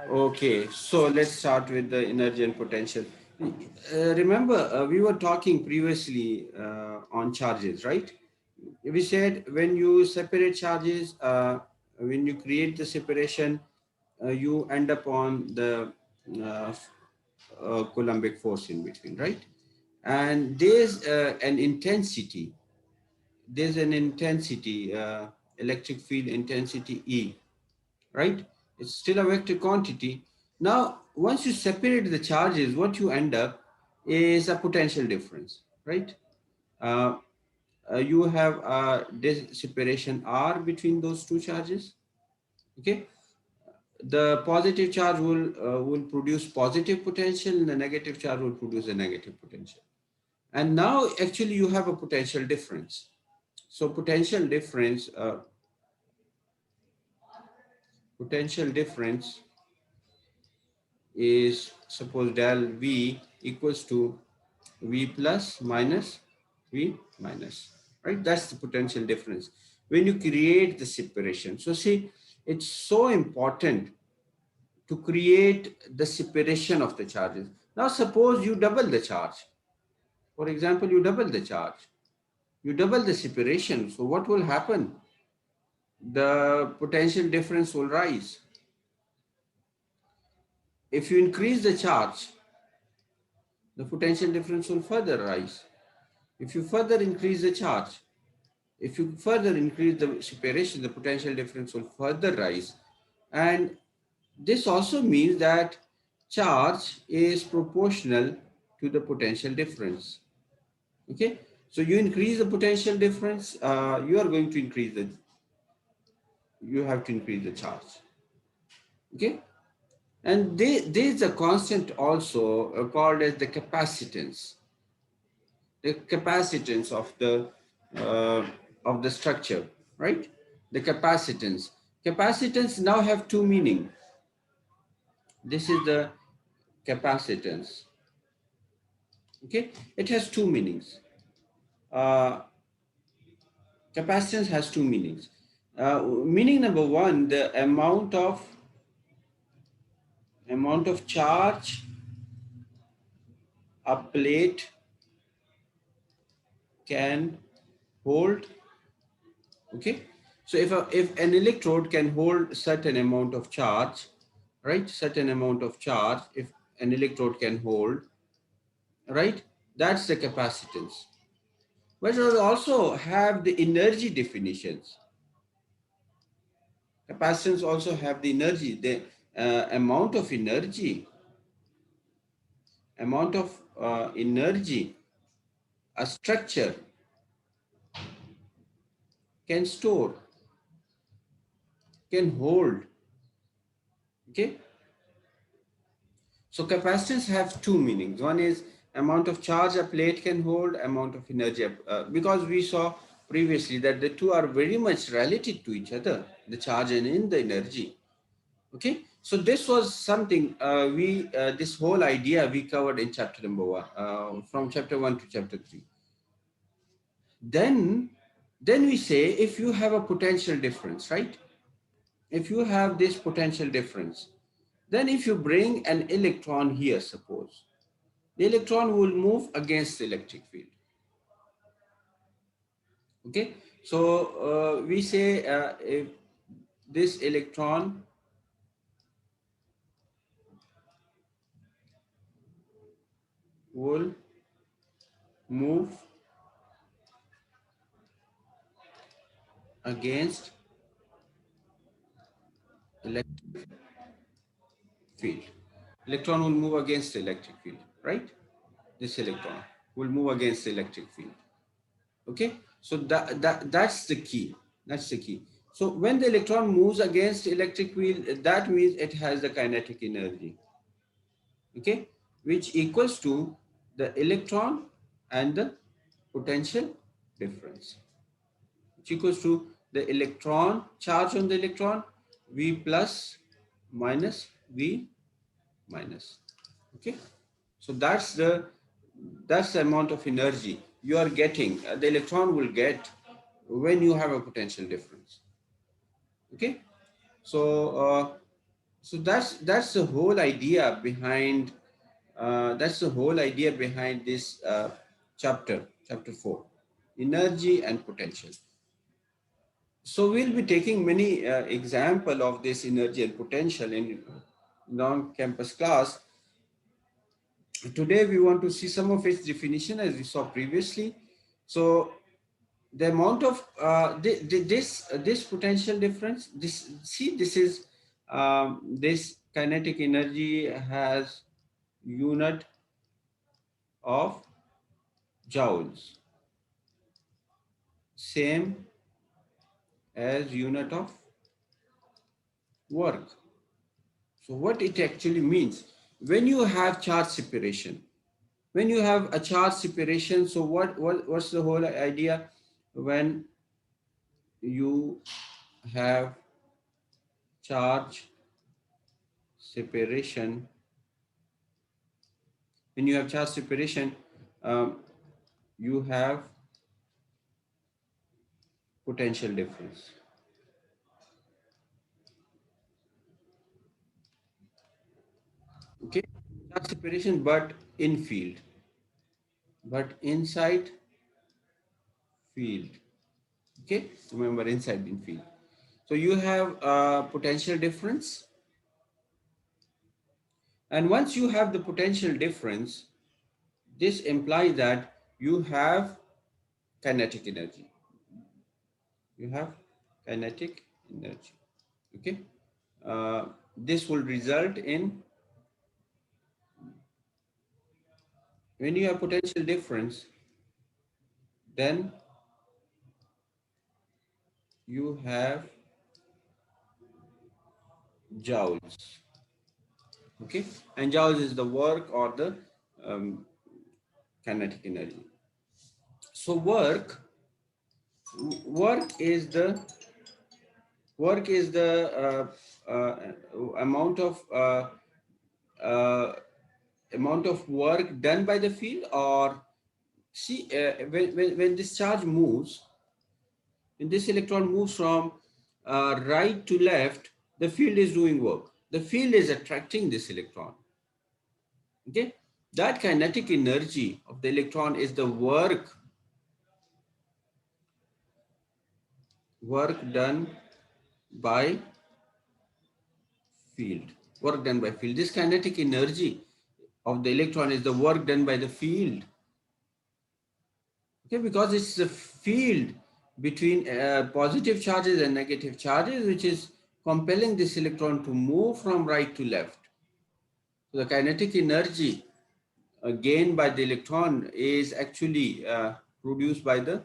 Okay, so let's start with the energy and potential. Remember, we were talking previously on charges, right? We said when you separate charges, when you create the separation, you end up on the uh, Coulombic force in between, right? And there's an intensity, electric field intensity E, right? It's still a vector quantity. Now, once you separate the charges, what you end up is a potential difference, right? Uh, you have this separation R between those two charges. Okay, the positive charge will produce positive potential, and the negative charge will produce a negative potential. And now, actually, you have a potential difference. So, potential difference is, suppose del V equals to V plus minus V minus, right? That's the potential difference when you create the separation. So see, it's so important to create the separation of the charges. Now suppose you double the charge. For example, you double the charge. You double the separation. So what will happen? The potential difference will rise. If you increase the charge, the potential difference will further rise. If you further increase the charge, if you further increase the separation, the potential difference will further rise. And this also means that charge is proportional to the potential difference. Okay, so you increase the potential difference, you have to increase the charge. Okay, and there's a constant also called as the capacitance uh, of the structure, right? The capacitance now have two meaning. This is the capacitance. Okay, it has two meanings. uh, Capacitance has two meanings. Meaning number one, the amount of charge a plate can hold. Okay, so if an electrode can hold certain amount of charge, right, certain amount of charge, if an electrode can hold, right, that's the capacitance. But it also have the energy definitions. Capacitance also have the energy, the amount of energy a structure can store, can hold. Okay, so capacitance have two meanings. One is amount of charge a plate can hold, amount of energy, because we saw previously that the two are very much related to each other, the charge and in the energy. Okay, so this was something we this whole idea we covered in chapter number 1, from chapter 1 to chapter 3. Then we say, if you have a potential difference, right, if you have this potential difference, then if you bring an electron here, suppose the electron will move against the electric field. Okay, so we say, if this electron will move against electric field, electron will move against the electric field, right? This electron will move against the electric field. Okay, so that's the key. That's the key. So when the electron moves against electric field, that means it has the kinetic energy. Okay, which equals to the electron and the potential difference, which equals to the electron charge on the electron, V plus minus V minus. Okay, so that's the amount of energy you are getting, the electron will get when you have a potential difference. Okay, so So that's the whole idea behind this chapter 4, energy and potential. So we'll be taking many example of this energy and potential in non-campus class. Today we want to see some of its definition as we saw previously. So the amount of this potential difference, this is this kinetic energy has unit of joules, same as unit of work. So what it actually means, when you have charge separation, when you have a charge separation, so what's the whole idea? When you have charge separation, when you have charge separation, um, you have potential difference. Okay, charge separation, but in field, but inside field. Okay, remember, inside in field. So you have a potential difference, and once you have the potential difference, this implies that you have kinetic energy. You have kinetic energy. Okay, this will result in, when you have potential difference, then you have joules. Okay, and joules is the work or the um, kinetic energy. So work is the amount of uh, amount of work done by the field, or see, when this charge moves, when this electron moves from right to left, the field is doing work. The field is attracting this electron. Okay, that kinetic energy of the electron is the work done by field. Work done by field. This kinetic energy of the electron is the work done by the field. Okay, because it's the field between positive charges and negative charges which is compelling this electron to move from right to left. So the kinetic energy gained by the electron is actually produced by the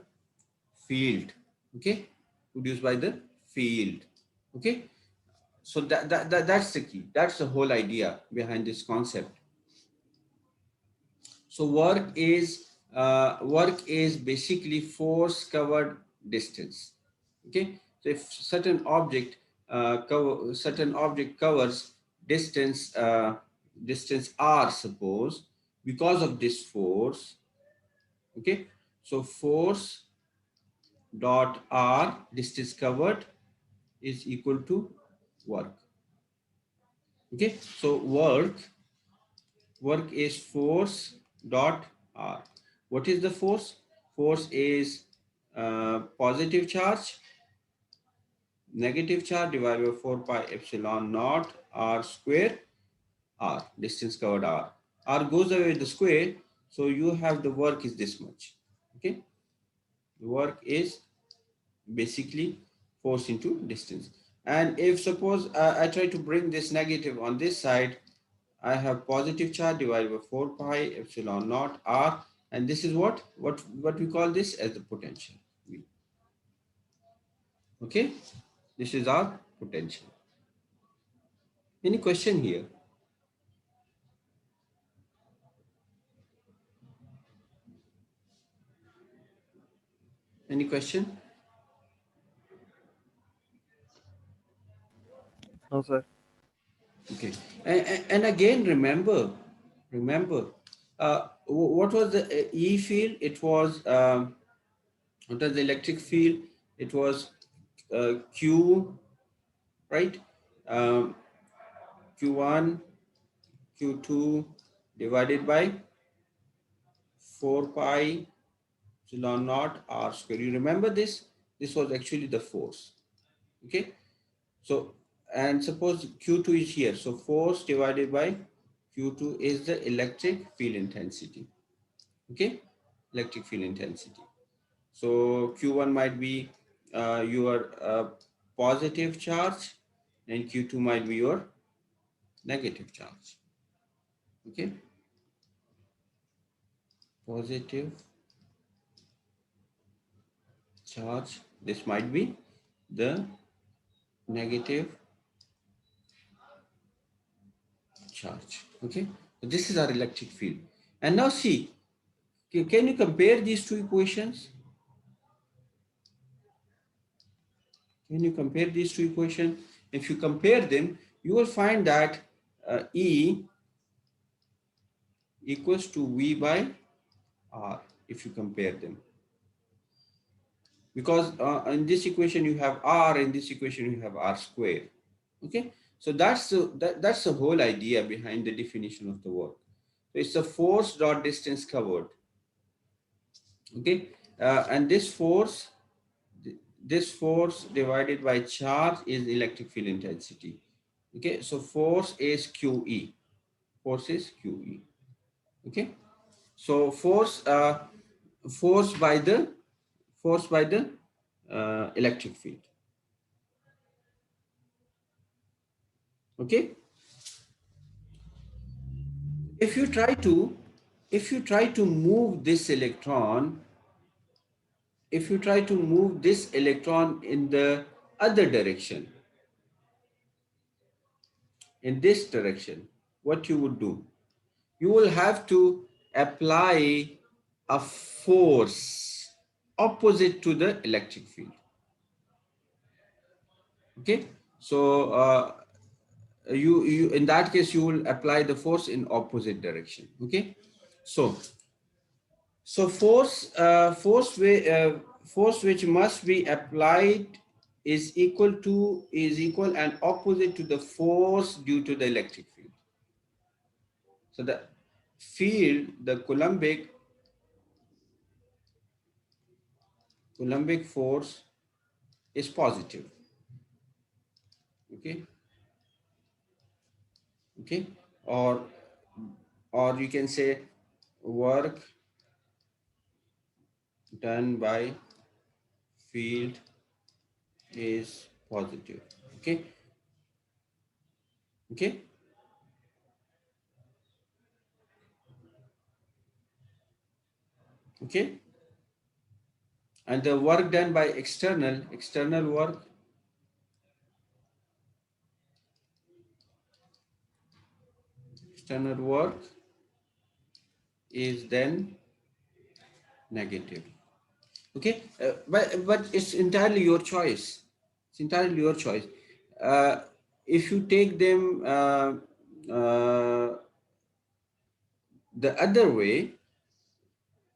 field. Okay, produced by the field. Okay, so that's the key. That's the whole idea behind this concept. So work is basically force covered distance. Okay, so if certain object covers distance r, suppose, because of this force. Okay, so force dot r, distance covered, is equal to work. Okay, so work is force dot r. What is the force? Force is positive charge, negative charge divided by 4 pi epsilon naught r square, r, distance covered r. R goes away with the square, so you have the work is this much. Okay, the work is basically force into distance. And if suppose I try to bring this negative on this side, I have positive charge divided by 4 pi epsilon naught r, and this is what we call this as the potential. Okay, this is our potential. Any question here? Any question? No, sir. Okay, and again, remember, what was the E field? It was what was the electric field? It was Q, right? Um, Q1 Q2 divided by 4 pi epsilon naught r square. You remember this? This was actually the force. Okay. So, and suppose Q2 is here. So force divided by Q2 is the electric field intensity. Okay. Electric field intensity. So Q1 might be your positive charge and Q2 might be your negative charge. Okay. Positive charge. This might be the negative charge. Okay. So this is our electric field. And now see, can you compare these two equations? When you compare these two equations, if you compare them, you will find that E equals to V by R if you compare them. Because in this equation you have R, in this equation you have R squared. Okay, so that's the whole idea behind the definition of the work. So it's a force dot distance covered. Okay, and this force divided by charge is electric field intensity. Okay, so force is QE. Force is QE. Okay, so force by the electric field. Okay, if you try to move this electron, if you try to move this electron in the other direction, in this direction, what you would do? You will have to apply a force opposite to the electric field. Okay, so you in that case you will apply the force in opposite direction. Okay, so force which must be applied is equal and opposite to the force due to the electric field. So the field, the Coulombic force is positive. Okay, okay, or you can say work done by field is positive. Okay, okay, okay, and the work done by external work is then negative. Okay, but it's entirely your choice. It's entirely your choice. If you take them the other way,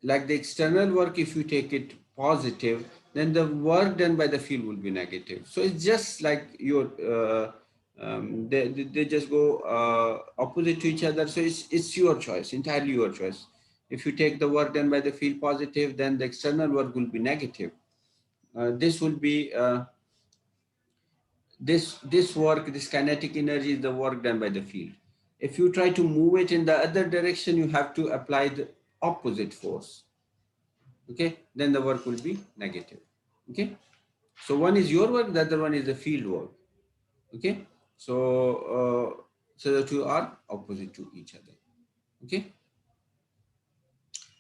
like the external work, if you take it positive, then the work done by the field will be negative. So it's just like your they just go opposite to each other. So it's your choice, entirely your choice. If you take the work done by the field positive, then the external work will be negative. This will be this work, this kinetic energy is the work done by the field. If you try to move it in the other direction, you have to apply the opposite force. Okay, then the work will be negative. Okay, so one is your work, the other one is the field work. Okay, so the two are opposite to each other. Okay,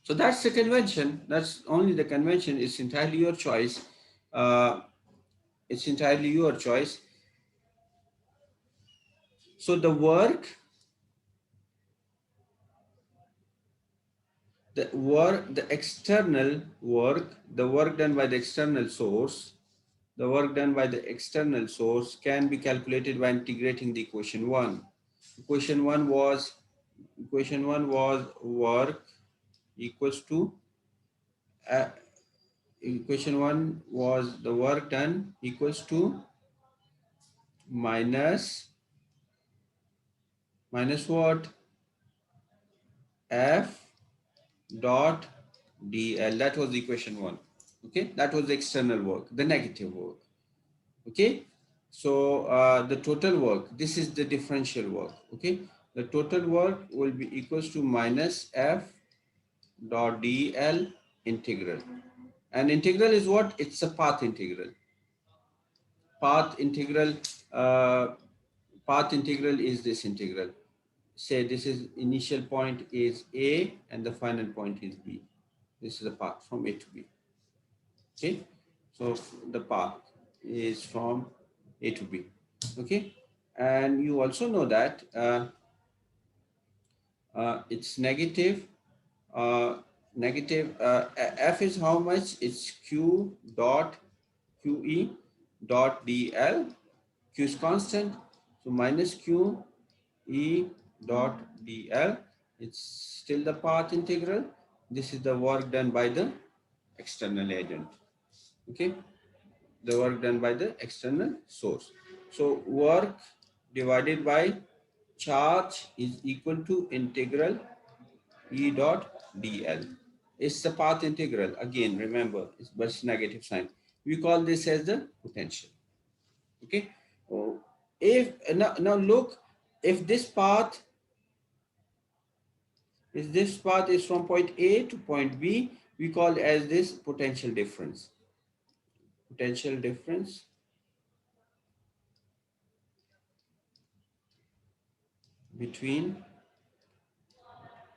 so that's the convention. That's only the convention. It's entirely your choice. It's entirely your choice. So the external work, the work done by the external source, the work done by the external source can be calculated by integrating the equation 1. Equation one was work equals to equation 1 was the work done equals to minus minus what? F dot dl. That was equation 1. Okay, that was the external work, the negative work. Okay, so the total work, this is the differential work. Okay, the total work will be equals to minus F dot dl integral. And integral is what? It's a path integral. Path integral, uh, path integral is this integral. Say this is initial point is A and the final point is B. This is the path from A to B. Okay, so the path is from A to B. Okay, and you also know that it's negative. F is how much? It's Q dot QE dot DL. Q is constant, so minus Q E dot DL. It's still the path integral. This is the work done by the external agent. Okay, the work done by the external source. So work divided by charge is equal to integral E dot dl. It's the path integral. Again, remember, it's but negative sign. We call this as the potential. Okay. Oh, if now look, if this path is from point A to point B, we call as this potential difference. Potential difference between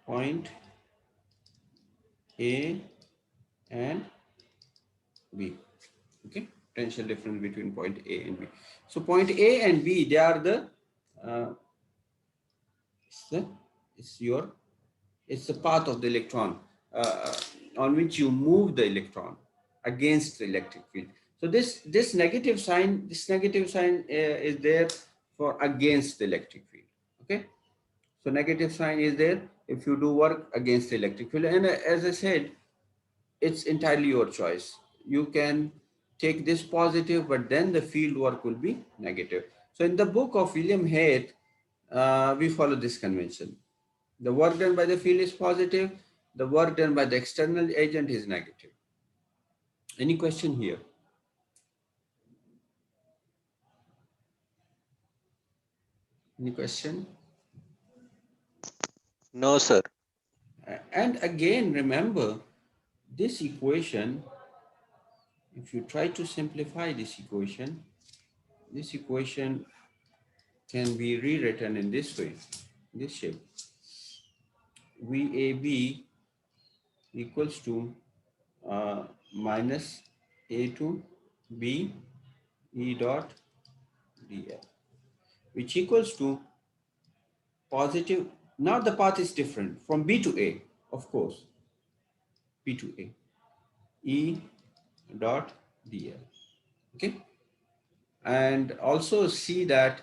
point A and B. Okay, potential difference between point A and B. So point A and B, they are the uh, it's your it's the path of the electron uh, on which you move the electron against the electric field. So this negative sign, is there for against the electric field. Okay, so negative sign is there if you do work against the electric field. And as I said, it's entirely your choice. You can take this positive, but then the field work will be negative. So in the book of William Hayes, we follow this convention. The work done by the field is positive. The work done by the external agent is negative. Any question here? Any question? No, sir. And again, remember this equation, if you try to simplify this equation can be rewritten in this way, this shape. VAB equals to minus A to B E dot dl, which equals to positive. Now the path is different from B to A, of course, B to A, E dot dl. Okay, and also see that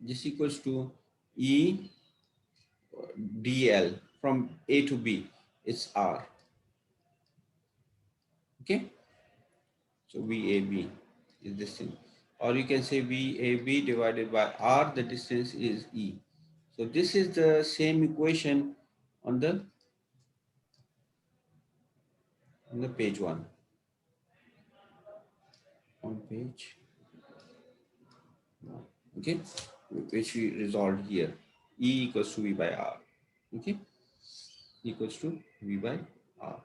this equals to E dl from A to B. It's R. Okay, so VAB is this thing. Or you can say VAB divided by R, the distance is E. So this is the same equation on the page 1. On page, okay, which we resolved here. E equals to V by R. Okay, equals to V by R.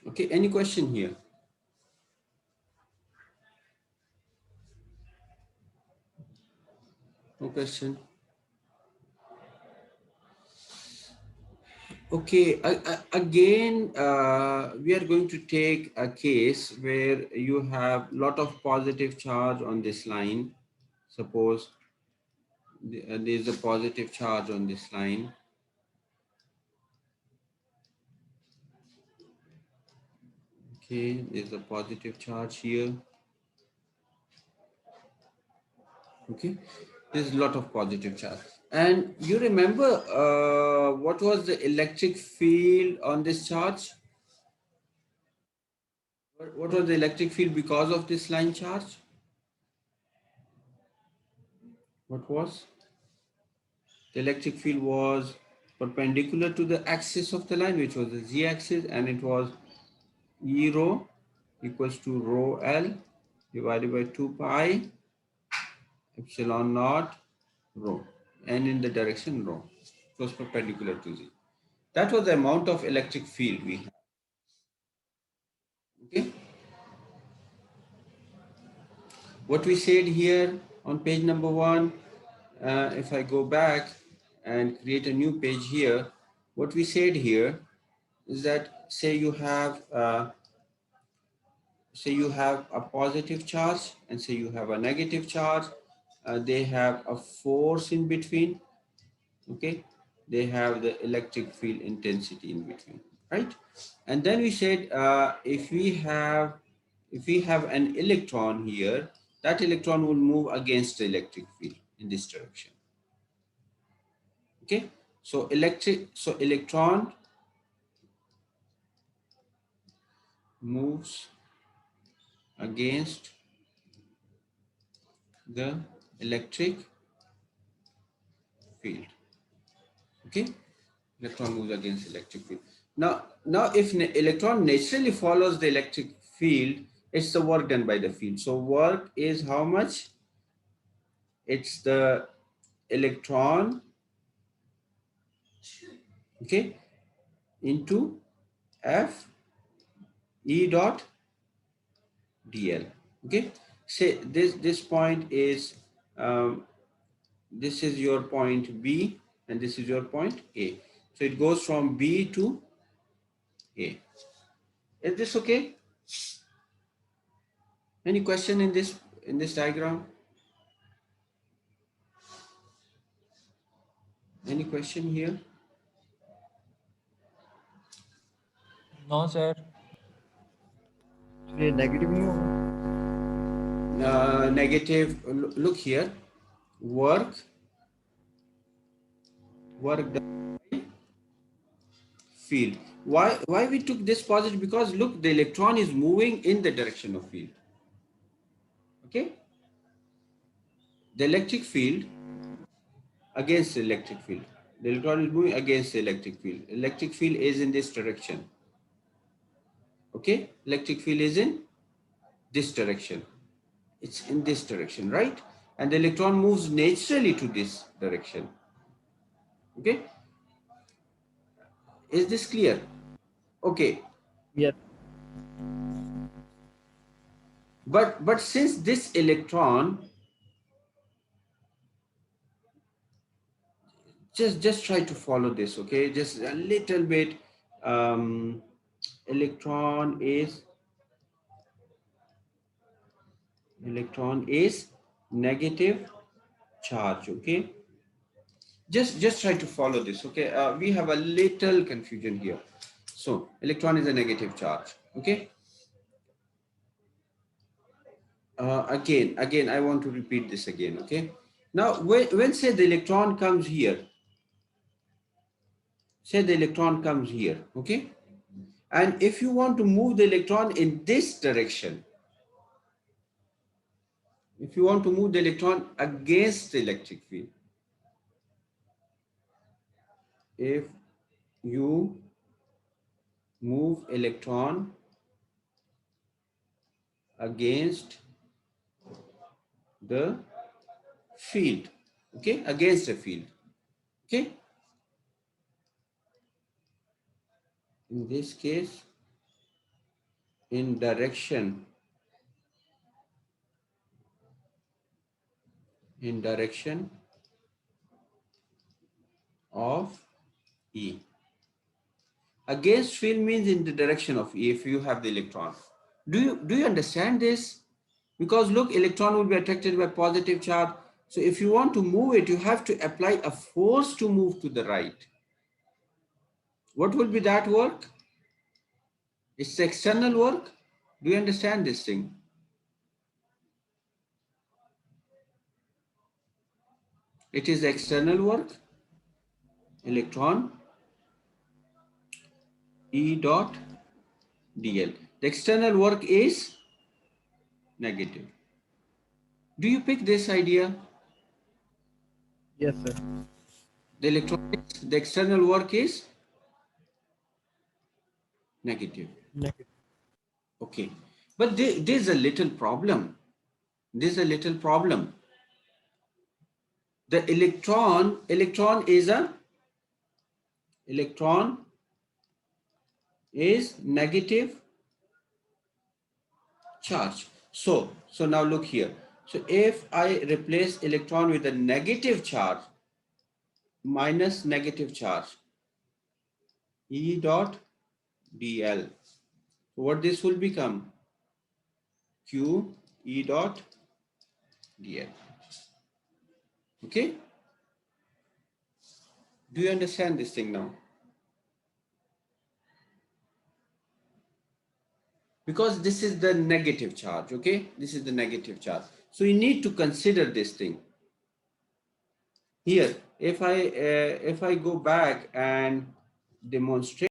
Okay, any question here? No question. Okay, again, we are going to take a case where you have lot of positive charge on this line. Suppose there is a positive charge on this line. Okay, there's a positive charge here. Okay, there's a lot of positive charge. And you remember what was the electric field on this charge? What was the electric field because of this line charge? What was? The electric field was perpendicular to the axis of the line, which was the z-axis, and it was E rho equals to rho L divided by 2 pi epsilon naught rho, and in the direction rho. It was perpendicular to z. That was the amount of electric field we have. Okay. What we said here on page number 1, if I go back and create a new page here, what we said here is that say you have a positive charge and say you have a negative charge. They have a force in between. Okay, they have the electric field intensity in between, right? And then we said if we have an electron here, that electron will move against the electric field in this direction. Okay, so electron moves against the electric field. Okay, electron moves against electric field. Now if electron naturally follows the electric field, it's the work done by the field. So work is how much? It's the electron, okay, into F E dot dl. Okay, say this point is this is your point B and this is your point A. So it goes from B to A. Is this okay? Any question in this diagram? Any question here? No, sir. ये negative नहीं होगा? Negative. Look here. Work done by field. Why we took this positive? Because look, the electron is moving in the direction of field. Okay. The electric field against the electric field. The electron is moving against the electric field. Electric field is in this direction. Okay. Electric field is in this direction. It's in this direction, right? And the electron moves naturally to this direction. Okay. Is this clear? Okay. Yes. But since this electron, just try to follow this, okay? Just a little bit. Electron is negative charge, okay? Just try to follow this, okay? We have a little confusion here. So electron is a negative charge, okay? Again, I want to repeat this again, okay? Now, when say the electron comes here, say the electron comes here, okay? And if you want to move the electron in this direction, if you want to move the electron against the electric field, if you move electron against the field, okay, against the field, okay, in this case, in direction of E. Against field means in the direction of E if you have the electron. Do you understand this? Because look, electron will be attracted by positive charge. So if you want to move it, you have to apply a force to move to the right. What will be that work? It's external work. Do you understand this thing? It is external work. Electron E dot dl. The external work is negative. Do you pick this idea? Yes, sir. The electronics, the external work is negative. Negative. Okay. But there's a little problem. There's a little problem. The electron is negative charge. So now look here. So if I replace electron with a negative charge, minus negative charge, E dot dl. What this will become? Q E dot dl. Okay? Do you understand this thing now? Because this is the negative charge, okay? This is the negative charge. So you need to consider this thing. Here, if I go back and demonstrate